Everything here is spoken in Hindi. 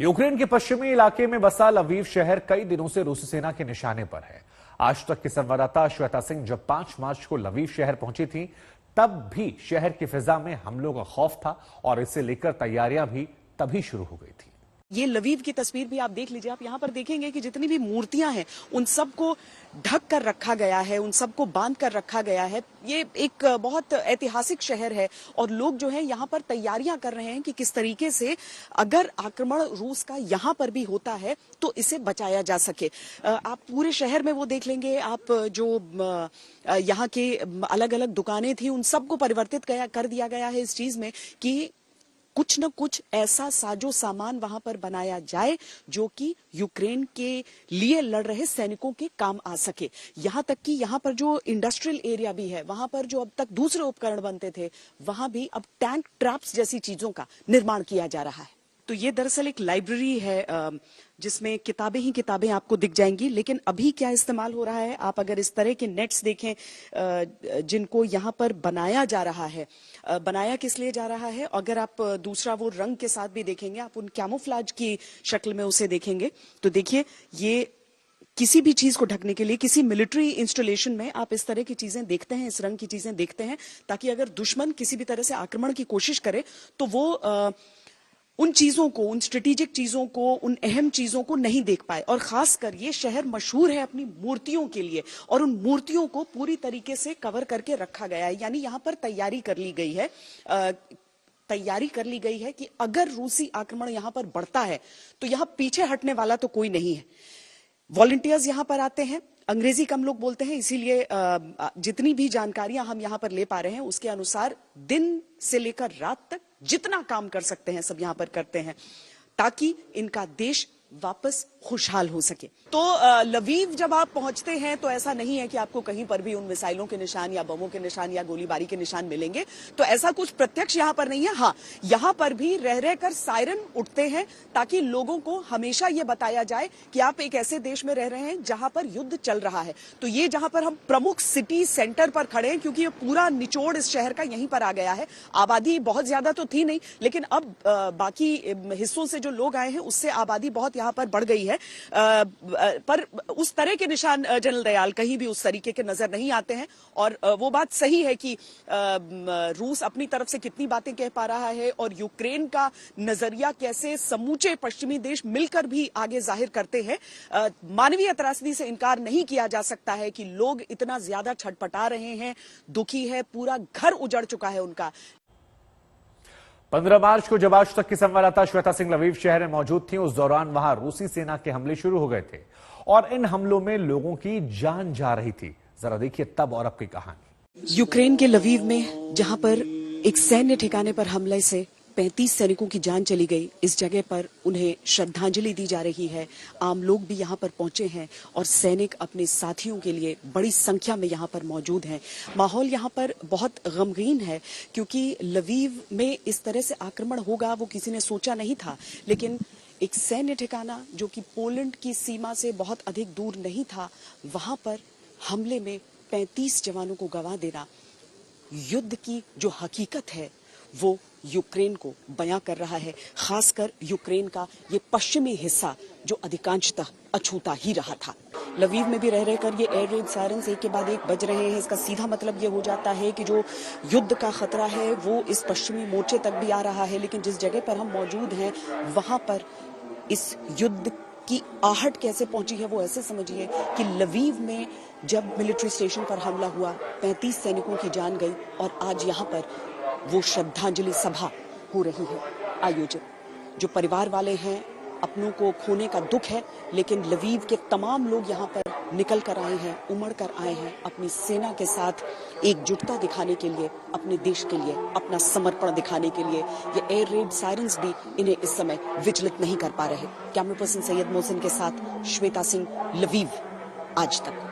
यूक्रेन के पश्चिमी इलाके में बसा लवीव शहर कई दिनों से रूसी सेना के निशाने पर है। आज तक की संवाददाता श्वेता सिंह जब 5 मार्च को लवीव शहर पहुंची थी, तब भी शहर की फिजा में हमलों का खौफ था और इसे लेकर तैयारियां भी तभी शुरू हो गई थी। ये लवीव की तस्वीर भी आप देख लीजिए। आप यहाँ पर देखेंगे कि जितनी भी मूर्तियां हैं उन सबको ढक कर रखा गया है, उन सबको बांध कर रखा गया है। ये एक बहुत ऐतिहासिक शहर है और लोग जो है यहाँ पर तैयारियां कर रहे हैं कि किस तरीके से अगर आक्रमण रूस का यहाँ पर भी होता है तो इसे बचाया जा सके। आप पूरे शहर में वो देख लेंगे, आप जो यहाँ के अलग अलग दुकानें थी उन सबको परिवर्तित कर दिया गया है इस चीज में कि कुछ न कुछ ऐसा साजो सामान वहां पर बनाया जाए जो कि यूक्रेन के लिए लड़ रहे सैनिकों के काम आ सके। यहां तक कि यहां पर जो इंडस्ट्रियल एरिया भी है, वहां पर जो अब तक दूसरे उपकरण बनते थे, वहां भी अब टैंक ट्रैप्स जैसी चीजों का निर्माण किया जा रहा है। तो ये दरअसल एक लाइब्रेरी है जिसमें किताबें ही किताबें आपको दिख जाएंगी। लेकिन अभी क्या इस्तेमाल हो रहा है, आप अगर इस तरह के नेट्स देखें जिनको यहाँ पर बनाया जा रहा है, बनाया किस लिए जा रहा है, अगर आप दूसरा वो रंग के साथ भी देखेंगे, आप उन कैमोफ्लेज की शक्ल में उसे देखेंगे तो देखिए ये किसी भी चीज को ढकने के लिए, किसी मिलिट्री इंस्टॉलेशन में आप इस तरह की चीजें देखते हैं, इस रंग की चीजें देखते हैं, ताकि अगर दुश्मन किसी भी तरह से आक्रमण की कोशिश करे तो वो उन चीजों को, उन स्ट्रेटेजिक चीजों को, उन अहम चीजों को नहीं देख पाए। और खासकर ये शहर मशहूर है अपनी मूर्तियों के लिए और उन मूर्तियों को पूरी तरीके से कवर करके रखा गया है। यानी यहाँ पर तैयारी कर ली गई है, तैयारी कर ली गई है कि अगर रूसी आक्रमण यहाँ पर बढ़ता है तो यहाँ पीछे हटने वाला तो कोई नहीं है। वॉलंटियर्स यहाँ पर आते हैं, अंग्रेजी कम लोग बोलते हैं, इसीलिए जितनी भी जानकारियां हम यहाँ पर ले पा रहे हैं उसके अनुसार दिन से लेकर रात तक जितना काम कर सकते हैं सब यहाँ पर करते हैं ताकि इनका देश वापस खुशहाल हो सके। तो लवीव जब आप पहुंचते हैं तो ऐसा नहीं है कि आपको कहीं पर भी उन मिसाइलों के निशान या बमों के निशान या गोलीबारी के निशान मिलेंगे, तो ऐसा कुछ प्रत्यक्ष यहाँ पर नहीं है। हाँ, यहाँ पर भी रह रहकर सायरन उठते हैं ताकि लोगों को हमेशा ये बताया जाए कि आप एक ऐसे देश में रह रहे हैं जहां पर युद्ध चल रहा है। तो ये जहां पर हम प्रमुख सिटी सेंटर पर खड़े हैं, क्योंकि ये पूरा निचोड़ इस शहर का यहीं पर आ गया है। आबादी बहुत ज्यादा तो थी नहीं, लेकिन अब बाकी हिस्सों से जो लोग आए हैं उससे आबादी बहुत यहाँ पर बढ़ गई है। पर उस तरह के निशान जनरल दयाल कहीं भी उस तरीके के नजर नहीं आते हैं। और वो बात सही है कि रूस अपनी तरफ से कितनी बातें कह पा रहा है और यूक्रेन का नजरिया कैसे समूचे पश्चिमी देश मिलकर भी आगे जाहिर करते हैं। मानवीय त्रासदी से इनकार नहीं किया जा सकता है कि लोग इतना ज्यादा छटपटा रहे हैं, दुखी है, पूरा घर उजड़ चुका है उनका। 15 मार्च को जब आज तक की संवाददाता श्वेता सिंह लवीव शहर में मौजूद थी, उस दौरान वहां रूसी सेना के हमले शुरू हो गए थे और इन हमलों में लोगों की जान जा रही थी। जरा देखिए तब और अब की कहानी। यूक्रेन के लवीव में जहां पर एक सैन्य ठिकाने पर हमले से 35 सैनिकों की जान चली गई, इस जगह पर उन्हें श्रद्धांजलि दी जा रही है। आम लोग भी यहाँ पर पहुंचे हैं और सैनिक अपने साथियों के लिए बड़ी संख्या में यहाँ पर मौजूद हैं। माहौल यहाँ पर बहुत गमगीन है क्योंकि लवीव में इस तरह से आक्रमण होगा वो किसी ने सोचा नहीं था। लेकिन एक सैन्य ठिकाना जो कि पोलैंड की सीमा से बहुत अधिक दूर नहीं था, वहां पर हमले में 35 जवानों को गंवा देना युद्ध की जो हकीकत है वो यूक्रेन को बयां कर रहा है। खासकर यूक्रेन का ये पश्चिमी हिस्सा जो अधिकांशतः अछूता ही रहा था। लवीव में भी रह रहकर ये एयर रेड सायरन्स एक के बाद एक बज रहे हैं। इसका सीधा मतलब ये हो जाता है कि जो युद्ध का खतरा है वो इस पश्चिमी मोर्चे तक भी आ रहा है। लेकिन जिस जगह पर हम मौजूद हैं वहां पर इस युद्ध की आहट कैसे पहुंची है वो ऐसे समझिए कि लवीव में जब मिलिट्री स्टेशन पर हमला हुआ 35 सैनिकों की जान गई और आज यहाँ पर वो श्रद्धांजलि सभा हो रही है आयोजित। जो परिवार वाले हैं, अपनों को खोने का दुख है, लेकिन लवीव के तमाम लोग यहाँ पर निकल कर आए हैं, उमड़ कर आए हैं अपनी सेना के साथ एकजुटता दिखाने के लिए, अपने देश के लिए अपना समर्पण दिखाने के लिए। ये एयर रेड सायरन्स भी इन्हें इस समय विचलित नहीं कर पा रहे। कैमरा पर्सन सैयद मोहसिन के साथ श्वेता सिंह, लवीव, आज तक।